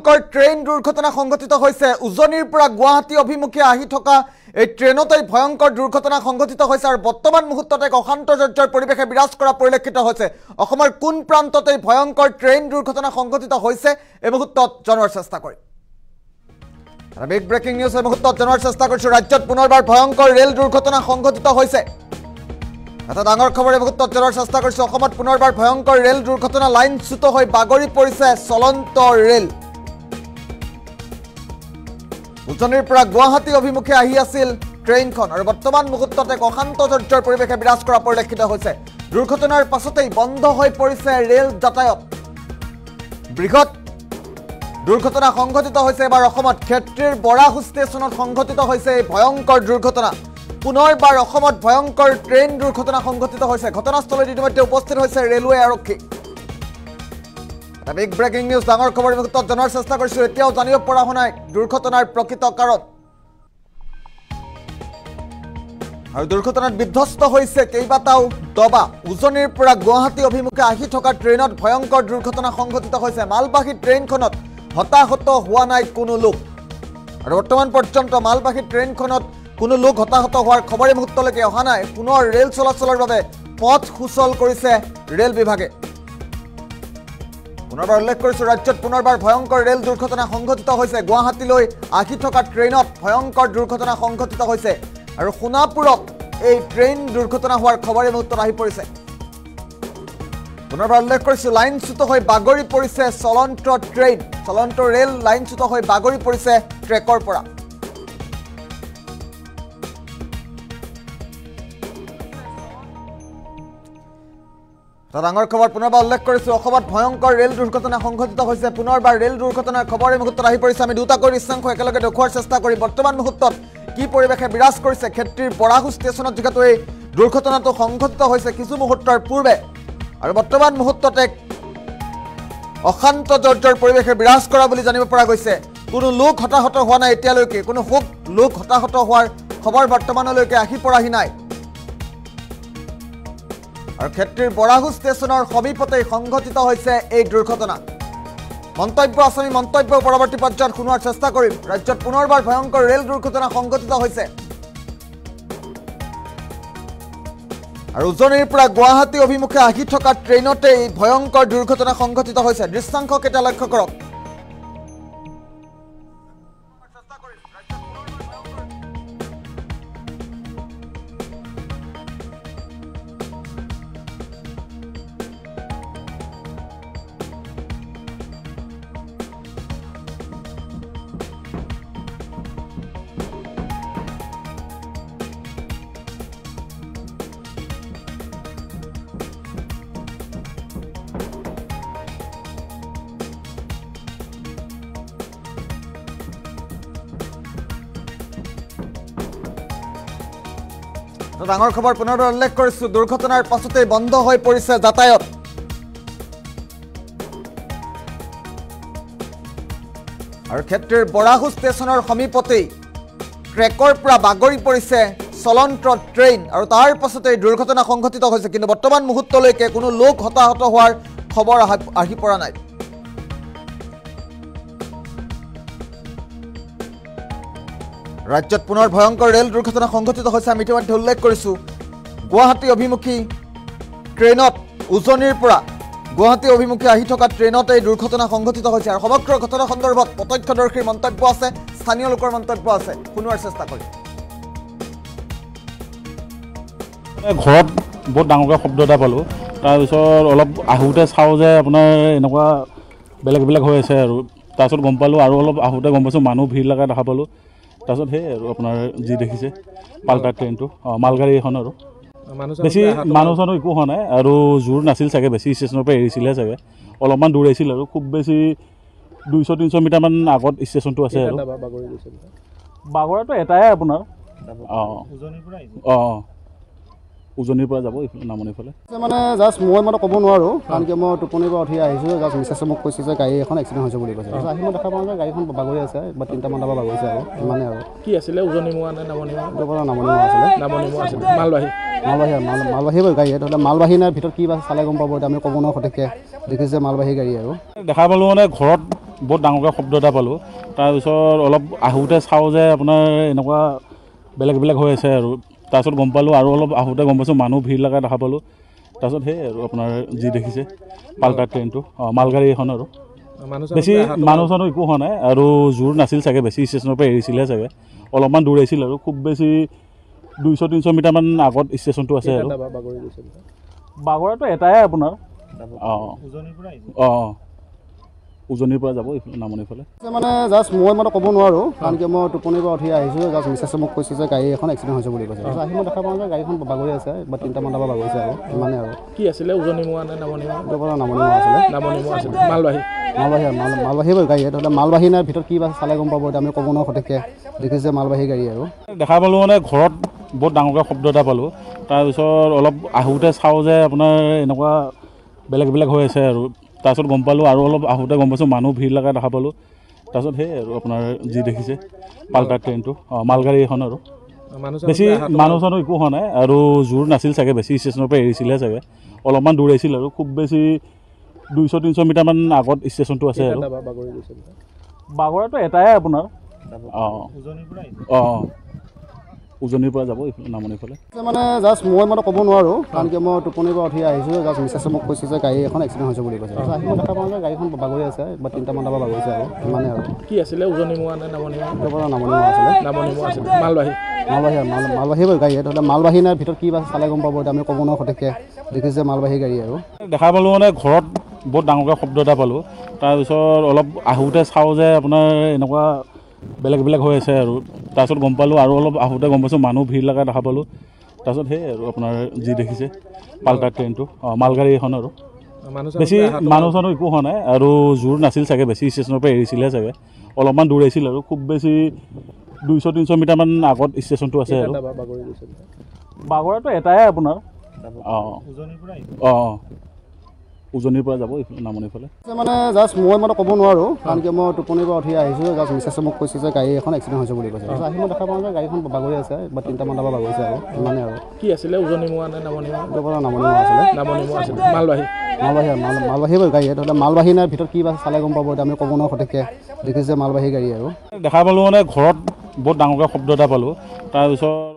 train দুৰ্ঘটনা সংঘটিত হৈছে উজনিৰ পৰা গুৱাহাটী অভিমুখে আহি থকা এই ট্ৰেইনতে ভয়ংকৰ দুৰ্ঘটনা সংঘটিত হৈছে আৰু বৰ্তমান মুহূৰ্ততে অশান্তজৰ্জৰ পৰিৱেশে বিৰাজ কৰা পৰিলক্ষিত হৈছে অসমৰ কোন প্ৰান্ততে ভয়ংকৰ ট্ৰেইন দুৰ্ঘটনা সংঘটিত হৈছে এই মুহূৰ্তত জনোৱাৰ চেষ্টা কৰিম বিগ ব্ৰেকিং নিউজ এই মুহূৰ্তত জনোৱাৰ চেষ্টা কৰিছো ৰাজ্যত পুনৰবাৰ ভয়ংকৰ ৰেল দুৰ্ঘটনা সংঘটিত হৈছে এটা ডাঙৰ খবৰ এই মুহূৰ্তত জনোৱাৰ চেষ্টা কৰিছো অসমত পুনৰবাৰ ভয়ংকৰ ৰেল দুৰ্ঘটনা লাইনচ্যুত হৈ বাগৰি পৰিছে চলন্ত ৰেল উজনিৰ পৰা গুৱাহাটী অভিমুখে আহি আছিল ট্ৰেইনখন আৰু বৰ্তমান মুহূৰ্ততে অশান্তজৰ্জৰ পৰিৱেশে বিৰাজ কৰা পৰিলক্ষিত হৈছে দুৰ্ঘটনাৰ পাছতেই বন্ধ হৈ পৰিছে ৰেল যাতায়াত বৃহৎ দুৰ্ঘটনা সংঘটিত হৈছে এবাৰ অসমত ক্ষেত্ৰীৰ বৰাহু ষ্টেচনত সংঘটিত হৈছে এই ভয়ংকৰ দুৰ্ঘটনা পুনৰবাৰ অসমত ভয়ংকৰ ট্ৰেইন দুৰ্ঘটনা সংঘটিত হৈছে ঘটনাস্থলীত ইতিমধ্যে উপস্থিত হৈছে ৰেলৱে আৰক্ষী বিগ ব্ৰেকিং নিউজ ডাঙৰ খবৰ মুহূৰ্তত জনাৰ চেষ্টা কৰিছো এতিয়াও জানিব পৰা হোৱা নাই দুৰ্ঘটনাৰ প্ৰকৃত কাৰণ আৰু দুৰ্ঘটনাত বিধ্বস্ত হৈছে কেইবাটাও ডবা উজনিৰ পৰা গুৱাহাটী অভিমুখে আহি থকা ট্ৰেইনত ভয়ংকৰ দুৰ্ঘটনা সংঘটিত হৈছে মালবাহী ট্ৰেইনখনত হতাহত হোৱা নাই কোনো লোক আৰু বৰ্তমান পৰ্যন্ত মালবাহী ট্ৰেইনখনত কোনো লোক হতাহত হোৱাৰ খবৰে মুহূৰ্তলৈকে অহা নাই পুনৰ ৰেল চলাচলৰ বাবে পথ সুচল কৰিছে ৰেল বিভাগে পুনৰবাৰ উল্লেখ কৰিছো ৰাজ্যত পুনৰবাৰ ভয়ংকৰ ৰেল দুৰ্ঘটনা সংঘটিত হৈছে গুৱাহাটীলৈ আহি থকা ট্ৰেইনত ভয়ংকৰ দুৰ্ঘটনা সংঘটিত হৈছে আৰু সোণাপুৰত এই ট্ৰেইন দুৰ্ঘটনা হোৱাৰ খবৰে মুহূৰ্তত আহি পৰিছে পুনৰবাৰ উল্লেখ কৰিছো লাইনচ্যুত হৈ বাগৰি পৰিছে চলন্ত ৰেল লাইনচ্যুত হৈ বাগৰি পৰিছে ট্ৰেকৰ পৰা ডাঙৰ খবৰ পুনৰবাৰ উল্লেখ কৰিছো অসমত ভয়ংকৰ ৰেল দুৰ্ঘটনা সংঘটিত হৈছে পুনৰবাৰ ৰেল দুৰ্ঘটনাৰ খবৰে মুহূৰ্তত আহি পৰিছে আমি দুটাকৈ দৃশ্যাংশ একেলগে দেখুৱাৰ চেষ্টা কৰিম বৰ্তমান মুহূৰ্তত কি পৰিৱেশে বিৰাজ কৰিছে ক্ষেত্ৰীৰ বৰাহু ষ্টেচনত যিহেতু এই দুৰ্ঘটনাটো সংঘটিত হৈছে কিছু মুহূৰ্তৰ পূৰ্বে আৰু বৰ্তমান মুহূৰ্ততে অশান্তজৰ্জৰ পৰিৱেশে বিৰাজ কৰা বুলি জানিব পৰা গৈছে কোনো লোক হতাহত হোৱা নাই এতিয়ালৈকে কোনো লোক হতাহত হোৱাৰ খবৰ বৰ্তমানলৈকে আহি পৰাহি নাই আৰু ক্ষেত্ৰীৰ বৰাহু ষ্টেচনৰ সমীপতে সংঘটিত হৈছে এই দুৰ্ঘটনা মন্তব্য আছে মন্তব্য পৰৱৰ্তী পৰ্যায়ত শুনোৱাৰ চেষ্টা কৰিম ৰাজ্যত পুনৰবাৰ ভয়ংকৰ ৰেল দুৰ্ঘটনা সংঘটিত হৈছে আৰু উজনিৰ পৰা গুৱাহাটী অভিমুখে আহি থকা ট্ৰেইনতে এই ভয়ংকৰ দুৰ্ঘটনা সংঘটিত হৈছে দৃশ্যাংশ কেইটা লক্ষ্য কৰক ডাঙৰ খবৰ পুনৰবাৰ উল্লেখ কৰিছো দুৰ্ঘটনাৰ পাছতে বন্ধ হৈ পৰিছে যাতায়াত আৰু ক্ষেত্ৰীৰ বৰাহু ষ্টেচনৰ সমীপতেই ট্ৰেকৰ পৰা বাগৰি পৰিছে চলন্ত ট্ৰেইন আৰু তাৰ পাছতে দুৰ্ঘটনা সংঘটিত হৈছে কিন্তু বৰ্তমান মুহূৰ্তলৈকে কোনো লোক হতাহত হোৱাৰ খবৰ আহি পৰা নাই ৰাজ্যত পুনৰ ভয়ংকৰ ৰেল দুৰ্ঘটনা সংঘটিত হৈছে আমি ইতিমধ্যে উল্লেখ কৰিছো গুৱাহাটী অভিমুখী ট্ৰেইনত উজনিৰ পৰা গুৱাহাটী অভিমুখী আহি থকা ট্ৰেইনত এই দুৰ্ঘটনা সংঘটিত হৈছে আৰু সমগ্ৰ ঘটনা সন্দৰ্ভত প্ৰত্যক্ষদৰ্শীৰ মন্তব্য আছে স্থানীয় লোকৰ মন্তব্য আছে শুনোৱাৰ চেষ্টা কৰিম ঘৰত বহুত ডাঙৰকৈ শব্দ এটা পালোঁ তাৰপিছত অলপ আহোঁতে চাওঁ যে আপোনাৰ এনেকুৱা বেলেগ হৈ আছে আৰু তাৰপিছত গম পালোঁ আৰু অলপ আহোঁতে গম পাইছোঁ মানুহ ভিৰ লগা দেখা পালোঁ তাৰপিছত সেই আৰু আপোনাৰ যি দেখিছে পাল্টা ট্ৰেইনটো মালগাড়ী এখন আৰু বেছি মানুহ চানুহ একো হোৱা নাই আৰু জোৰ নাছিল চাগে বেছি ষ্টেচনৰ পৰা এৰিছিলে চাগে অলপমান দূৰ আহিছিল আৰু খুব বেছি 200-300 মিটাৰমান আগত ষ্টেচনটো আছে আৰু বাগৰাটো এটাই আপোনাৰ উজনিৰ পৰা যাব এইফালে নামনিৰ ফালে মানে জাষ্ট মই ক'ব নোৱাৰোঁ কাৰণ কি মই টোপনিৰ পৰা উঠি আহিছোঁ জাষ্ট মিছেছে মোক কৈছে যে গাড়ী এখন এক্সিডেণ্ট হৈছে বুলি কৈছে আহি মই দেখা পাওঁ যে গাড়ীখন বাগৰি আছে বা 3টা মান পৰা বাগৰিছে আৰু ইমানেই আৰু কি আছিলে উজনি মোৱা নে নামনি মোৱা নামনি আছিলে মালবাহী মালবাহী গাড়ী ধৰি মালবাহী নে ভিতৰত কি বা চালে গম পাব এতিয়া আমি ক'ব নোৱাৰোঁ সঠিককৈ দেখিছে মালবাহী গাড়ী আৰু দেখা পালোঁ মানে ঘৰত বহুত ডাঙৰকৈ শব্দ এটা পালোঁ তাৰপিছত অলপ আহোঁতে চাওঁ যে আপোনাৰ এনেকুৱা বেলেগ হৈ আছে আৰু তাৰপিছত গম পালোঁ আৰু অলপ আহোঁতে গম পাইছোঁ মানুহ ভিৰ লগা দেখা পালোঁ তাৰপিছত সেই আৰু আপোনাৰ যি দেখিছে পাল্টাৰ ট্ৰেইনটো মালগাড়ী এখন আৰু বেছি মানুহ চানুহ একো হোৱা নাই আৰু জোৰ নাছিল চাগে বেছি ষ্টেচনৰ পৰা এৰিছিলে চাগে অলপমান দূৰ আহিছিল আৰু খুব বেছি 200-300 মিটাৰমান আগত ষ্টেচনটো আছে আৰু বাগৰাটো এটাই আপোনাৰ উজনিৰ পৰা যাব এইফালে নামনিৰ ফালে মানে জাষ্ট মই ক'ব নোৱাৰোঁ কাৰণ কি মই টোপনিৰ পৰা উঠি আহিছোঁ জাষ্ট মিছেছে মোক কৈছে যে গাড়ী এখন এক্সিডেণ্ট হৈছে বুলি কৈছে আহি মই দেখা পাওঁ যে গাড়ীখন বাগৰি আছে বা 3টা মান পৰা বাগৰিছে আৰু ইমানেই আৰু কি আছিলে উজনি মোৱা নে নামনি আছিলে মালবাহী গাড়ী ধৰি মালবাহী নে ভিতৰত কি বা চালে গম পাব এতিয়া আমি ক'ব নোৱাৰোঁ সঠিককৈ দেখিছে মালবাহী গাড়ী আৰু দেখা পালোঁ মানে ঘৰত বহুত ডাঙৰকৈ শব্দ এটা পালোঁ তাৰপিছত অলপ আহোঁতে চাওঁ যে আপোনাৰ এনেকুৱা বেলেগ হৈ আছে আৰু তাৰপিছত গম পালোঁ আৰু অলপ আহোঁতে গম পাইছোঁ মানুহ ভিৰ লগা দেখা পালোঁ তাৰপিছত সেই আৰু আপোনাৰ যি দেখিছে পাল্টাৰ ট্ৰেইনটো মালগাড়ী এখন আৰু বেছি মানুহ চানুহ একো হোৱা নাই আৰু জোৰ নাছিল চাগে বেছি ষ্টেচনৰ পৰা এৰিছিলে চাগে অলপমান দূৰ আহিছিল আৰু খুব বেছি 200-300 মিটাৰমান আগত ষ্টেচনটো আছে আৰু বাগৰাটো এটাই আপোনাৰ উজনিৰ পৰা যাব এইফালে নামনিৰ ফালে মানে জাষ্ট মই ক'ব নোৱাৰোঁ কাৰণ কি মই টোপনিৰ পৰা উঠি আহিছোঁ জাষ্ট মিছেছে মোক কৈছে যে গাড়ী এখন এক্সিডেণ্ট হৈছে বুলি কৈছে আহি মই দেখা পাওঁ যে গাড়ীখন বাগৰি আছে বা 3টা মান পৰা বাগৰিছে আৰু ইমানেই আৰু কি আছিলে উজনি মোৱা নে নামনি আছিলে মালবাহী গাড়ী ধৰি মালবাহী নে ভিতৰত কি বা চালে গম পাব এতিয়া আমি ক'ব নোৱাৰোঁ সঠিককৈ দেখিছে মালবাহী গাড়ী আৰু দেখা পালোঁ মানে ঘৰত বহুত ডাঙৰকৈ শব্দ এটা পালোঁ তাৰপিছত অলপ আহোঁতে চাওঁ যে আপোনাৰ এনেকুৱা বেলেগ হৈ আছে আৰু তাৰপিছত গম পালোঁ আৰু অলপ আহোঁতে গম পাইছোঁ মানুহ ভিৰ লগা দেখা পালোঁ তাৰপিছত সেই আৰু আপোনাৰ যি দেখিছে পাল্টাৰ ট্ৰেইনটো মালগাড়ী এখন আৰু বেছি মানুহ চানুহ একো হোৱা নাই আৰু জোৰ নাছিল চাগে বেছি ষ্টেচনৰ পৰা এৰিছিলে চাগে অলপমান দূৰ আহিছিল আৰু খুব বেছি 200-300 মিটাৰমান আগত ষ্টেচনটো আছে আৰু বাগৰাটো এটাই আপোনাৰ উজনিৰ পৰা যাব এইফালে নামনিৰ ফালে মানে জাষ্ট মই ক'ব নোৱাৰোঁ কাৰণ কি মই টোপনিৰ পৰা উঠি আহিছোঁ জাষ্ট মিছেছে মোক কৈছে যে গাড়ী এখন এক্সিডেণ্ট হৈছে বুলি কৈছে আহি মই দেখা পাওঁ যে গাড়ীখন বাগৰি আছে বা 3টা মান পৰা বাগৰিছে আৰু ইমানেই আৰু কি আছিলে উজনি মোৱা নে নামনি আছিলে মালবাহী গাড়ী ধৰি মালবাহী নে ভিতৰত কি বা চালে গম পাব এতিয়া আমি ক'ব নোৱাৰোঁ সঠিককৈ দেখিছে মালবাহী গাড়ী আৰু দেখা পালোঁ মানে ঘৰত বহুত ডাঙৰকৈ শব্দ এটা পালোঁ তাৰপিছত